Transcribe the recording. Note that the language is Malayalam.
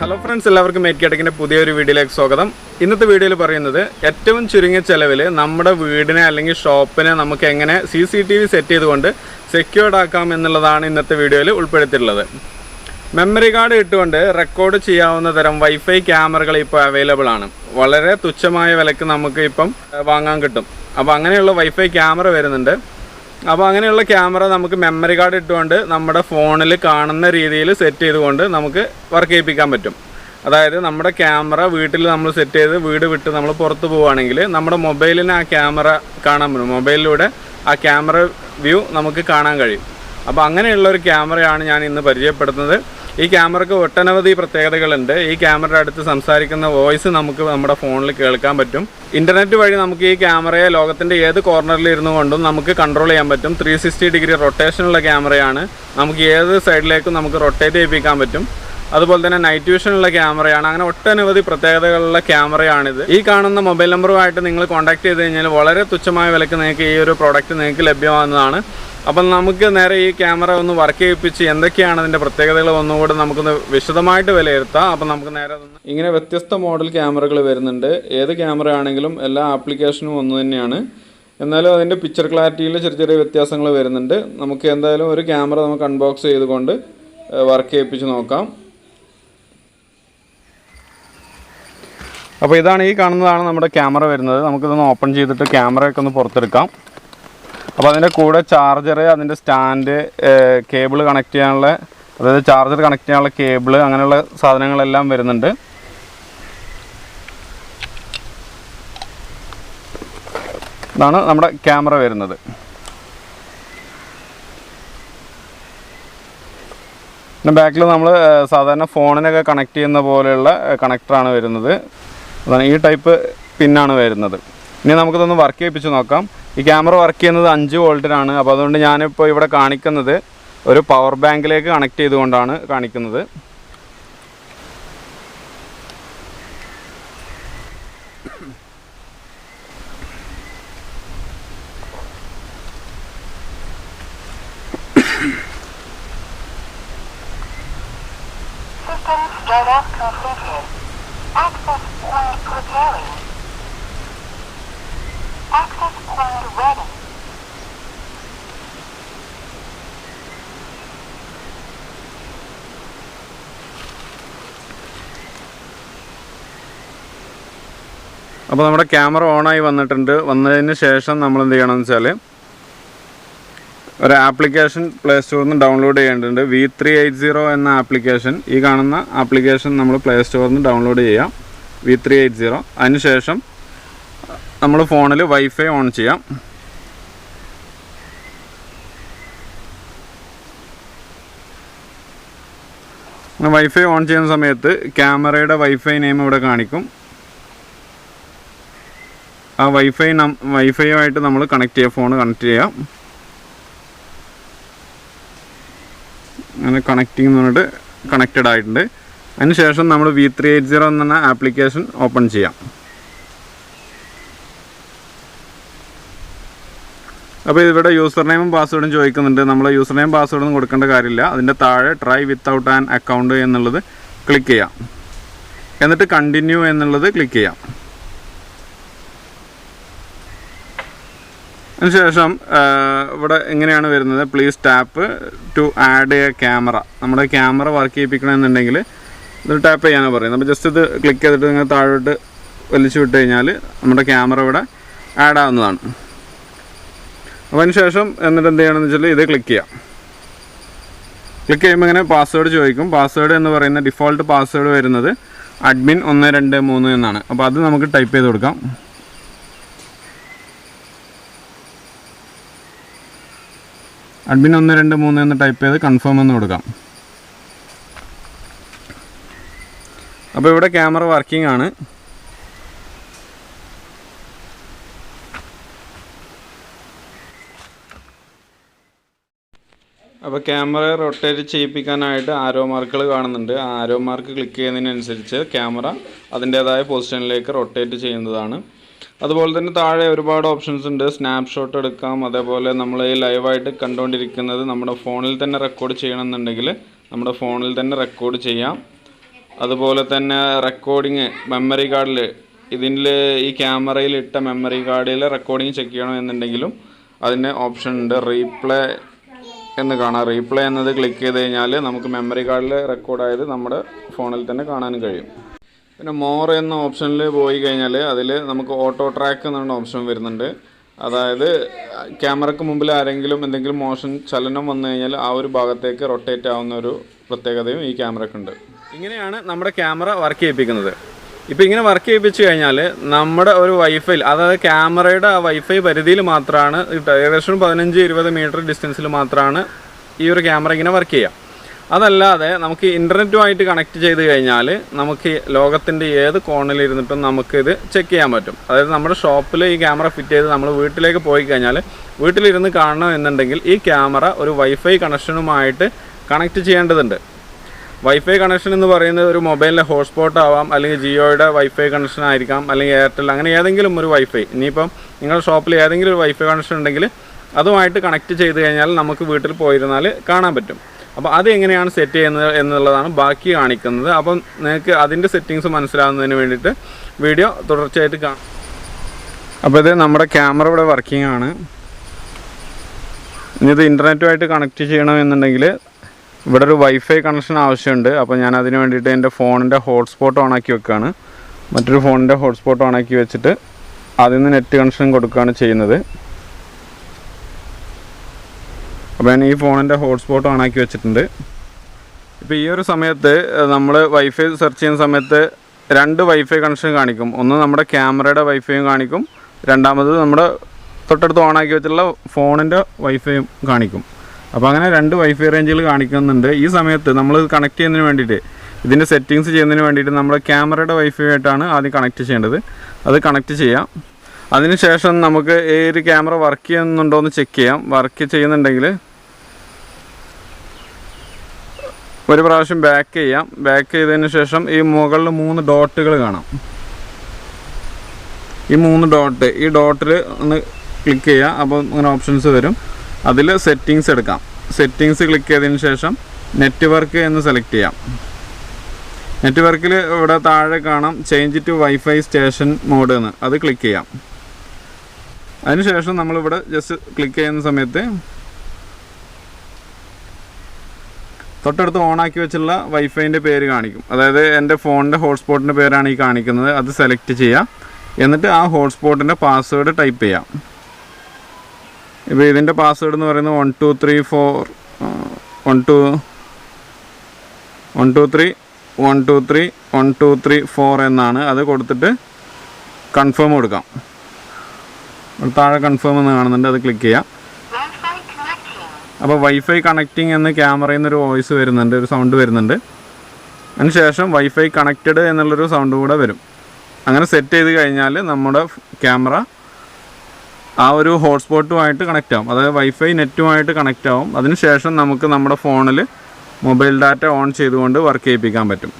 ഹലോ ഫ്രണ്ട്സ്, എല്ലാവർക്കും മേറ്റ്കേട്ടക്കിൻ്റെ പുതിയൊരു വീഡിയോയിലേക്ക് സ്വാഗതം. ഇന്നത്തെ വീഡിയോയിൽ പറയുന്നത് ഏറ്റവും ചുരുങ്ങിയ ചിലവിൽ നമ്മുടെ വീടിനെ അല്ലെങ്കിൽ ഷോപ്പിനെ നമുക്ക് എങ്ങനെ CCTV സെറ്റ് ചെയ്തുകൊണ്ട് സെക്യൂർഡ് ആക്കാം എന്നുള്ളതാണ് ഇന്നത്തെ വീഡിയോയിൽ ഉൾപ്പെടുത്തിയിട്ടുള്ളത്. മെമ്മറി കാർഡ് ഇട്ടുകൊണ്ട് റെക്കോർഡ് ചെയ്യാവുന്ന തരം വൈഫൈ ക്യാമറകൾ ഇപ്പോൾ അവൈലബിൾ ആണ്. വളരെ തുച്ഛമായ വിലക്ക് നമുക്ക് ഇപ്പം വാങ്ങാൻ കിട്ടും. അപ്പോൾ അങ്ങനെയുള്ള വൈഫൈ ക്യാമറ വരുന്നുണ്ട്. അപ്പോൾ അങ്ങനെയുള്ള ക്യാമറ നമുക്ക് മെമ്മറി കാർഡ് ഇട്ടുകൊണ്ട് നമ്മുടെ ഫോണിൽ കാണുന്ന രീതിയിൽ സെറ്റ് ചെയ്തുകൊണ്ട് നമുക്ക് വർക്ക് ചെയ്യിപ്പിക്കാൻ പറ്റും. അതായത് നമ്മുടെ ക്യാമറ വീട്ടിൽ നമ്മൾ സെറ്റ് ചെയ്ത് വീട് വിട്ട് നമ്മൾ പുറത്ത് പോവുകയാണെങ്കിൽ നമ്മുടെ മൊബൈലിന് ആ ക്യാമറ കാണാൻ പറ്റും. മൊബൈലിലൂടെ ആ ക്യാമറ വ്യൂ നമുക്ക് കാണാൻ കഴിയും. അപ്പോൾ അങ്ങനെയുള്ള ഒരു ക്യാമറയാണ് ഞാൻ ഇന്ന് പരിചയപ്പെടുത്തുന്നത്. ഈ ക്യാമറയ്ക്ക് ഒട്ടനവധി പ്രത്യേകതകളുണ്ട്. ഈ ക്യാമറയുടെ അടുത്ത് സംസാരിക്കുന്ന വോയിസ് നമുക്ക് നമ്മുടെ ഫോണിൽ കേൾക്കാൻ പറ്റും. ഇൻ്റർനെറ്റ് വഴി നമുക്ക് ഈ ക്യാമറയെ ലോകത്തിൻ്റെ ഏത് കോർണറിൽ ഇരുന്നു കൊണ്ടും നമുക്ക് കൺട്രോൾ ചെയ്യാൻ പറ്റും. 360 ഡിഗ്രി റൊട്ടേഷനുള്ള ക്യാമറയാണ്. നമുക്ക് ഏത് സൈഡിലേക്കും നമുക്ക് റൊട്ടേറ്റ് ചെയ്യിപ്പിക്കാൻ പറ്റും. അതുപോലെ തന്നെ നൈറ്റ് വിഷനുള്ള ക്യാമറയാണ്. അങ്ങനെ ഒട്ടനവധി പ്രത്യേകതകളുള്ള ക്യാമറയാണിത്. ഈ കാണുന്ന മൊബൈൽ നമ്പറുമായിട്ട് നിങ്ങൾ കോൺടാക്ട് ചെയ്ത് കഴിഞ്ഞാൽ വളരെ തുച്ഛമായ വിലക്ക് നിങ്ങൾക്ക് ഈ ഒരു പ്രോഡക്റ്റ് നിങ്ങൾക്ക് ലഭ്യമാകുന്നതാണ്. അപ്പം നമുക്ക് നേരെ ഈ ക്യാമറ ഒന്ന് വർക്ക് ചെയ്യിപ്പിച്ച് എന്തൊക്കെയാണ് അതിൻ്റെ പ്രത്യേകതകൾ ഒന്നുകൂടി നമുക്കൊന്ന് വിശദമായിട്ട് വിലയിരുത്താം. അപ്പം നമുക്ക് നേരെ ഇങ്ങനെ വ്യത്യസ്ത മോഡൽ ക്യാമറകൾ വരുന്നുണ്ട്. ഏത് ക്യാമറ ആണെങ്കിലും എല്ലാ ആപ്ലിക്കേഷനും ഒന്ന് തന്നെയാണ്. എന്നാലും അതിൻ്റെ പിക്ചർ ക്ലാരിറ്റിയിൽ ചെറിയ ചെറിയ വ്യത്യാസങ്ങൾ വരുന്നുണ്ട്. നമുക്ക് എന്തായാലും ഒരു ക്യാമറ നമുക്ക് അൺബോക്സ് ചെയ്തുകൊണ്ട് വർക്ക് ചെയ്യിപ്പിച്ച് നോക്കാം. അപ്പോൾ ഇതാണ്, ഈ കാണുന്നതാണ് നമ്മുടെ ക്യാമറ വരുന്നത്. നമുക്കിതൊന്ന് ഓപ്പൺ ചെയ്തിട്ട് ക്യാമറയൊക്കെ ഒന്ന് പുറത്തെടുക്കാം. അപ്പോൾ അതിൻ്റെ കൂടെ ചാർജർ, അതിൻ്റെ സ്റ്റാൻഡ്, കേബിൾ കണക്ട് ചെയ്യാനുള്ള, അതായത് ചാർജർ കണക്ട് ചെയ്യാനുള്ള കേബിൾ, അങ്ങനെയുള്ള സാധനങ്ങളെല്ലാം വരുന്നുണ്ട്. ഇതാണ് നമ്മുടെ ക്യാമറ വരുന്നത്. പിന്നെ ബാക്കിൽ നമ്മൾ സാധാരണ ഫോണിനൊക്കെ കണക്ട് ചെയ്യുന്ന പോലെയുള്ള കണക്ടറാണ് വരുന്നത്. അതാണ് ഈ ടൈപ്പ് പിന്നാണ് വരുന്നത്. ഇനി നമുക്കിതൊന്ന് വർക്ക് ചെയ്യിപ്പിച്ച് നോക്കാം. ഈ ക്യാമറ വർക്ക് ചെയ്യുന്നത് 5 വോൾട്ടിനാണ്. അപ്പോൾ അതുകൊണ്ട് ഞാനിപ്പോൾ ഇവിടെ കാണിക്കുന്നത് ഒരു പവർ ബാങ്കിലേക്ക് കണക്ട് ചെയ്തുകൊണ്ടാണ് കാണിക്കുന്നത്. അപ്പോൾ നമ്മുടെ ക്യാമറ ഓണായി വന്നിട്ടുണ്ട്. വന്നതിന് ശേഷം നമ്മൾ എന്ത് ചെയ്യണമെന്ന് വെച്ചാൽ ഒരു ആപ്ലിക്കേഷൻ പ്ലേ സ്റ്റോറിൽ നിന്ന് ഡൗൺലോഡ് ചെയ്യേണ്ടതുണ്ട്. V380 എന്ന ആപ്ലിക്കേഷൻ, ഈ കാണുന്ന ആപ്ലിക്കേഷൻ നമ്മൾ പ്ലേ സ്റ്റോറിൽ നിന്ന് ഡൗൺലോഡ് ചെയ്യാം. V380. അതിനുശേഷം നമ്മൾ ഫോണിൽ വൈഫൈ ഓൺ ചെയ്യാം. വൈഫൈ ഓൺ ചെയ്യുന്ന സമയത്ത് ക്യാമറയുടെ വൈഫൈ നെയിം ഇവിടെ കാണിക്കും. ആ വൈഫൈയുമായിട്ട് നമ്മൾ കണക്ട് ചെയ്യുക, ഫോൺ കണക്ട് ചെയ്യാം. അങ്ങനെ കണക്റ്റിംഗ് എന്ന് പറഞ്ഞിട്ട് കണക്റ്റഡ് ആയിട്ടുണ്ട്. അതിനുശേഷം നമ്മൾ V380 എന്ന ആപ്ലിക്കേഷൻ ഓപ്പൺ ചെയ്യാം. അപ്പോൾ ഇവിടെ യൂസർ നെയിമും പാസ്വേഡും ചോദിക്കുന്നുണ്ട്. നമ്മൾ യൂസർ നെയിം പാസ്വേഡൊന്നും കൊടുക്കേണ്ട കാര്യമില്ല. അതിൻ്റെ താഴെ ട്രൈ വിത്തൗട്ട് ആൻ അക്കൗണ്ട് എന്നുള്ളത് ക്ലിക്ക് ചെയ്യാം. എന്നിട്ട് കണ്ടിന്യൂ എന്നുള്ളത് ക്ലിക്ക് ചെയ്യാം. അതിനുശേഷം ഇവിടെ എങ്ങനെയാണ് വരുന്നത്, please tap to add a camera. നമ്മുടെ ക്യാമറ വർക്ക് ചെയ്യിപ്പിക്കണമെന്നുണ്ടെങ്കിൽ ഇത് ടാപ്പ് ചെയ്യാനാണ് പറയുന്നത്. അപ്പോൾ ജസ്റ്റ് ഇത് ക്ലിക്ക് ചെയ്തിട്ട് നിങ്ങൾ താഴോട്ട് വലിച്ചു വിട്ട് കഴിഞ്ഞാൽ നമ്മുടെ ക്യാമറ ഇവിടെ ആഡ് ആവുന്നതാണ്. അപ്പോൾ അതിനുശേഷം എന്നിട്ട് എന്ത് ചെയ്യണമെന്ന് വെച്ചാൽ ഇത് ക്ലിക്ക് ചെയ്യാം. ക്ലിക്ക് ചെയ്യുമ്പോൾ ഇങ്ങനെ പാസ്വേഡ് ചോദിക്കും. പാസ്വേഡ് എന്ന് പറയുന്ന ഡിഫോൾട്ട് പാസ്വേഡ് വരുന്നത് admin 123 എന്നാണ്. അപ്പോൾ അത് നമുക്ക് ടൈപ്പ് ചെയ്ത് കൊടുക്കാം. admin 123 എന്ന് ടൈപ്പ് ചെയ്ത് കൺഫേം എന്ന് കൊടുക്കാം. അപ്പോൾ ഇവിടെ ക്യാമറ വർക്കിംഗ് ആണ്. അപ്പോൾ ക്യാമറ റൊട്ടേറ്റ് ചെയ്യിപ്പിക്കാനായിട്ട് ആരോ മാർക്കുകൾ കാണുന്നുണ്ട്. ആ ആരോ മാർക്ക് ക്ലിക്ക് ചെയ്യുന്നതിനനുസരിച്ച് ക്യാമറ അതിൻ്റേതായ പൊസിഷനിലേക്ക് റൊട്ടേറ്റ് ചെയ്യുന്നതാണ്. അതുപോലെ തന്നെ താഴെ ഒരുപാട് ഓപ്ഷൻസ് ഉണ്ട്. സ്നാപ്ഷോട്ട് എടുക്കാം. അതേപോലെ നമ്മൾ ഈ ലൈവായിട്ട് കണ്ടുകൊണ്ടിരിക്കുന്നത് നമ്മുടെ ഫോണിൽ തന്നെ റെക്കോർഡ് ചെയ്യണമെന്നുണ്ടെങ്കിൽ നമ്മുടെ ഫോണിൽ തന്നെ റെക്കോർഡ് ചെയ്യാം. അതുപോലെ തന്നെ റെക്കോർഡിങ് മെമ്മറി കാർഡിൽ ഇതിൽ ഈ ക്യാമറയിൽ ഇട്ട മെമ്മറി കാർഡിൽ റെക്കോർഡിങ് ചെക്ക് ചെയ്യണമെന്നുണ്ടെങ്കിലും അതിന് ഓപ്ഷൻ ഉണ്ട്. റീപ്ലേ എന്ന് കാണാം. റീപ്ലേ എന്നത് ക്ലിക്ക് ചെയ്ത് കഴിഞ്ഞാൽ നമുക്ക് മെമ്മറി കാർഡിൽ റെക്കോർഡായത് നമ്മുടെ ഫോണിൽ തന്നെ കാണാനും കഴിയും. പിന്നെ മോർ എന്ന ഓപ്ഷനിൽ പോയി കഴിഞ്ഞാൽ അതിൽ നമുക്ക് ഓട്ടോ ട്രാക്ക് എന്നുള്ള ഓപ്ഷൻ വരുന്നുണ്ട്. അതായത് ക്യാമറയ്ക്ക് മുമ്പിൽ ആരെങ്കിലും എന്തെങ്കിലും മോഷൻ ചലനം വന്നു കഴിഞ്ഞാൽ ആ ഒരു ഭാഗത്തേക്ക് റൊട്ടേറ്റ് ആവുന്ന ഒരു പ്രത്യേകതയും ഈ ക്യാമറയ്ക്കുണ്ട്. ഇങ്ങനെയാണ് നമ്മുടെ ക്യാമറ വർക്ക് ചെയ്യിപ്പിക്കുന്നത്. ഇപ്പോൾ ഇങ്ങനെ വർക്ക് ചെയ്യിപ്പിച്ച് കഴിഞ്ഞാൽ നമ്മുടെ ഒരു വൈഫൈ, അതായത് ക്യാമറയുടെ ആ വൈഫൈ പരിധിയിൽ മാത്രമാണ്, ഏകദേശം 15-20 മീറ്റർ ഡിസ്റ്റൻസിൽ മാത്രമാണ് ഈ ഒരു ക്യാമറ ഇങ്ങനെ വർക്ക് ചെയ്യുക. അതല്ലാതെ നമുക്ക് ഇൻ്റർനെറ്റുമായിട്ട് കണക്ട് ചെയ്ത് കഴിഞ്ഞാൽ നമുക്ക് ലോകത്തിൻ്റെ ഏത് കോണിലിരുന്നിട്ടും നമുക്കിത് ചെക്ക് ചെയ്യാൻ പറ്റും. അതായത് നമ്മുടെ ഷോപ്പിൽ ഈ ക്യാമറ ഫിറ്റ് ചെയ്ത് നമ്മൾ വീട്ടിലേക്ക് പോയി കഴിഞ്ഞാൽ വീട്ടിലിരുന്ന് കാണണം എന്നുണ്ടെങ്കിൽ ഈ ക്യാമറ ഒരു വൈഫൈ കണക്ഷനുമായിട്ട് കണക്ട് ചെയ്യേണ്ടതുണ്ട്. വൈഫൈ കണക്ഷൻ എന്ന് പറയുന്നത് ഒരു മൊബൈലിലെ ഹോട്ട്സ്പോട്ട് ആവാം, അല്ലെങ്കിൽ ജിയോയുടെ വൈഫൈ കണക്ഷൻ ആയിരിക്കാം, അല്ലെങ്കിൽ എയർടെൽ, അങ്ങനെ ഏതെങ്കിലും ഒരു വൈഫൈ. ഇനിയിപ്പം നിങ്ങളുടെ ഷോപ്പിൽ ഏതെങ്കിലും ഒരു വൈഫൈ കണക്ഷൻ ഉണ്ടെങ്കിൽ അതുമായിട്ട് കണക്ട് ചെയ്ത് കഴിഞ്ഞാൽ നമുക്ക് വീട്ടിൽ പോയിരുന്നാൽ കാണാൻ പറ്റും. അപ്പോൾ അത് എങ്ങനെയാണ് സെറ്റ് ചെയ്യുന്നത് എന്നുള്ളതാണ് ബാക്കി കാണിക്കുന്നത്. അപ്പം നിങ്ങൾക്ക് അതിൻ്റെ സെറ്റിങ്സ് മനസ്സിലാവുന്നതിന് വേണ്ടിയിട്ട് വീഡിയോ തുടർച്ചയായിട്ട് കാണാം. അപ്പോൾ ഇത് നമ്മുടെ ക്യാമറ ഇവിടെ വർക്കിംഗ് ആണ്. ഇനി ഇത് ഇൻ്റർനെറ്റുമായിട്ട് കണക്ട് ചെയ്യണമെന്നുണ്ടെങ്കിൽ ഇവിടെ ഒരു വൈഫൈ കണക്ഷൻ ആവശ്യമുണ്ട്. അപ്പോൾ ഞാൻ അതിന് വേണ്ടിയിട്ട് എൻ്റെ ഫോണിൻ്റെ ഹോട്ട്സ്പോട്ട് ഓണാക്കി വെക്കുകയാണ്. മറ്റൊരു ഫോണിൻ്റെ ഹോട്ട്സ്പോട്ട് ഓണാക്കി വെച്ചിട്ട് അതിൽ നിന്ന് നെറ്റ് കണക്ഷൻ കൊടുക്കുകയാണ് ചെയ്യുന്നത്. അപ്പോൾ ഞാൻ ഈ ഫോണിൻ്റെ ഹോട്ട്സ്പോട്ട് ഓണാക്കി വെച്ചിട്ടുണ്ട്. ഇപ്പോൾ ഈ ഒരു സമയത്ത് നമ്മൾ വൈഫൈ സെർച്ച് ചെയ്യുന്ന സമയത്ത് 2 വൈഫൈ കണക്ഷൻ കാണിക്കും. ഒന്ന് നമ്മുടെ ക്യാമറയുടെ വൈഫൈയും കാണിക്കും, രണ്ടാമത് നമ്മുടെ തൊട്ടടുത്ത് ഓണാക്കി വെച്ചിട്ടുള്ള ഫോണിൻ്റെ വൈഫൈയും കാണിക്കും. അപ്പോൾ അങ്ങനെ 2 വൈഫൈ റേഞ്ചുകൾ കാണിക്കുന്നുണ്ട്. ഈ സമയത്ത് നമ്മൾ കണക്ട് ചെയ്യുന്നതിന് വേണ്ടിയിട്ട്, ഇതിൻ്റെ സെറ്റിങ്സ് ചെയ്യുന്നതിന് വേണ്ടിയിട്ട് നമ്മൾ ക്യാമറയുടെ വൈഫൈ ആയിട്ടാണ് ആദ്യം കണക്ട് ചെയ്യേണ്ടത്. അത് കണക്ട് ചെയ്യാം. അതിനുശേഷം നമുക്ക് ഈ ഒരു ക്യാമറ വർക്ക് ചെയ്യുന്നുണ്ടോ എന്ന് ചെക്ക് ചെയ്യാം. വർക്ക് ചെയ്യുന്നുണ്ടെങ്കിൽ ഒരു പ്രാവശ്യം ബാക്ക് ചെയ്യാം. ബാക്ക് ചെയ്തതിന് ശേഷം ഈ മുകളിൽ 3 ഡോട്ടുകൾ കാണാം. ഈ 3 ഈ ഡോട്ടിൽ ഒന്ന് ക്ലിക്ക് ചെയ്യുക. അപ്പോൾ അങ്ങനെ ഓപ്ഷൻസ് വരും. അതിൽ സെറ്റിങ്സ് എടുക്കാം. സെറ്റിങ്സ് ക്ലിക്ക് ചെയ്തതിന് ശേഷം നെറ്റ്വർക്ക് എന്ന് സെലക്ട് ചെയ്യാം. നെറ്റ്വർക്കിൽ ഇവിടെ താഴെ കാണാം change to wifi station mode എന്ന്, അത് ക്ലിക്ക് ചെയ്യാം. അതിനുശേഷം നമ്മളിവിടെ ജസ്റ്റ് ക്ലിക്ക് ചെയ്യുന്ന സമയത്ത് തൊട്ടടുത്ത് ഓണാക്കി വെച്ചുള്ള വൈഫൈൻ്റെ പേര് കാണിക്കും. അതായത് എൻ്റെ ഫോണിൻ്റെ ഹോട്ട്സ്പോട്ടിൻ്റെ പേരാണ് ഈ കാണിക്കുന്നത്. അത് സെലക്ട് ചെയ്യുക. എന്നിട്ട് ആ ഹോട്ട്സ്പോട്ടിൻ്റെ പാസ്വേഡ് ടൈപ്പ് ചെയ്യാം. ഇപ്പോൾ ഇതിൻ്റെ പാസ്വേഡ് എന്ന് പറയുന്നത് 123 എന്നാണ്. അത് കൊടുത്തിട്ട് കൺഫേം കൊടുക്കാം. താഴെ കൺഫേം എന്ന് കാണുന്നുണ്ട്, അത് ക്ലിക്ക് ചെയ്യാം. അപ്പോൾ വൈഫൈ കണക്റ്റിംഗ് എന്ന് ക്യാമറയിൽ നിന്നൊരു വോയിസ് വരുന്നുണ്ട്, ഒരു സൗണ്ട് വരുന്നുണ്ട്. അതിനുശേഷം വൈഫൈ കണക്റ്റഡ് എന്നുള്ളൊരു സൗണ്ട് കൂടെ വരും. അങ്ങനെ സെറ്റ് ചെയ്ത് കഴിഞ്ഞാൽ നമ്മുടെ ക്യാമറ ആ ഒരു ഹോട്ട്സ്പോട്ടുമായിട്ട് കണക്റ്റ് ആവും. അതായത് വൈഫൈ നെറ്റുമായിട്ട് കണക്റ്റ് ആവും. അതിനുശേഷം നമുക്ക് നമ്മുടെ ഫോണിൽ മൊബൈൽ ഡാറ്റ ഓൺ ചെയ്തുകൊണ്ട് വർക്ക് ചെയ്യിപ്പിക്കാൻ പറ്റും.